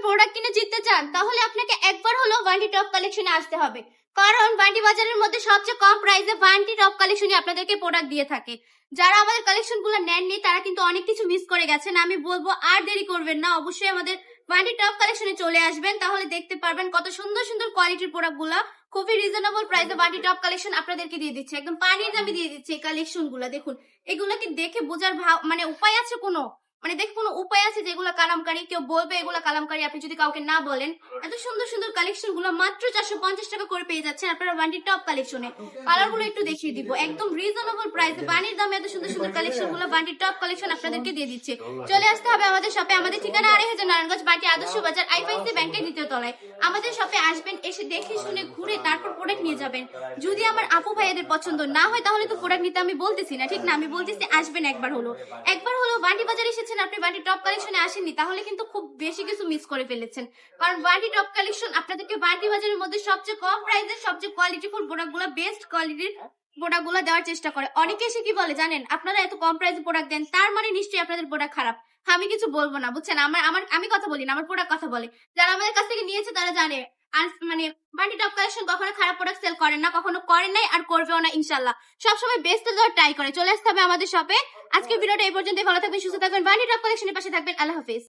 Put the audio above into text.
Product কিনে জিততে চান তাহলে আপনাকে একবার হলো ওয়ান্টি টপ কালেকশনে আসতে হবে। কারণ ওয়ান্টি বাজারের মধ্যে সবচেয়ে কম প্রাইসে ওয়ান্টি টপ কালেকশনই আপনাদেরকে প্রোডাক্ট দিয়ে থাকে। যারা আমাদের কালেকশন গুলো নেননি তারা কিন্তু অনেক কিছু মিস করে গেছেন। আমি বলবো আর দেরি করবেন না, অবশ্যই আমাদের ওয়ান্টি টপ কালেকশনে চলে আসবেন, তাহলে দেখতে পারবেন কত সুন্দর সুন্দর কোয়ালিটির প্রোডাক্ট গুলা খুবই রিজনেবল প্রাইসে ওয়ান্টি টপ কালেকশন আপনাদেরকে দিয়ে দিচ্ছে, একদম পানির দামে দিয়ে দিচ্ছে এই কালেকশন গুলা। দেখুন এগুলা কি দেখে বোঝার মানে উপায় আছে কোনো? মানে দেখ কোনো উপায় আছে যেগুলো কালামকারী? কেউ বলবে এগুলা কালামকারী আপনি যদি কাউকে না বলেন? এত সুন্দর সুন্দর কালেকশন গুলো মাত্র 450 টাকা করে পেয়ে যাচ্ছেন আপনারা ওয়ান্টি টপ কালেকশনে। কালার গুলো একটু দেখিয়ে দিব, একদম রিজনেবল প্রাইসে পানির দামে এত সুন্দর সুন্দর কালেকশন গুলো ওয়ান্টি টপ কালেকশন আপনাদেরকে দিয়ে দিচ্ছে। চলে আসতে হবে আমাদের শপে। আমাদের ঠিকানা 2500 নারায়ণগঞ্জ বাটি আদর্শ বাজার আইপিআইসি ব্যাংকের দ্বিতীয় তলায়। আমাদের শপে আসবেন, এসে দেখে শুনে ঘুরে তারপর প্রোডাক্ট নিয়ে যাবেন। যদি আমার আপু ভাইয়াদের পছন্দ না হয় তাহলে তো প্রোডাক্ট নিতে আমি বলতেছি না, ঠিক না? আমি বলতেছি আসবেন একবার হলো ওয়ান্টি বাজারে এসেছেন, আপনি ওয়ান্টি টপ কালেকশনে আসেননি, তাহলে কিন্তু খুব বেশি কিছু মিস করে ফেলেছেন। কারণ ওয়ান্টি টপ কালেকশন আপনাদেরকে ওয়ান্টি বাজারের মধ্যে সবচেয়ে কম প্রাইসে সবচেয়ে কোয়ালিটিফুল প্রোডাক্টগুলো, বেস্ট কোয়ালিটির প্রোডাক্টগুলো দেওয়ার চেষ্টা করে। অনেকে এসে কি বলে জানেন, আপনারা এত কম প্রাইসে প্রোডাক্ট দেন তার মানে নিশ্চয়ই আপনাদের প্রোডাক্ট খারাপ। আমি কিছু বলবো না, বুঝছেন? আমি কথা বলি না, আমার প্রোডাক্ট কথা বলে। যারা আমাদের কাছ থেকে নিয়েছে তারা জানে। আর মানে ওয়ান্টি টপ কালেকশন কখনো খারাপ প্রোডাক্ট সেল করেন না, কখনো করেন নাই আর করবেও না ইনশাল্লাহ। সবসময় বেস্ট দেওয়ার ট্রাই করে। চলে আসতে হবে আমাদের শপে। আজকে ভিডিওটা এই পর্যন্তই। ভালো থাকবেন, সুস্থ থাকবেন, ওয়ান্টি টপ কালেকশনের পাশে থাকবেন। আল্লাহ হাফেজ।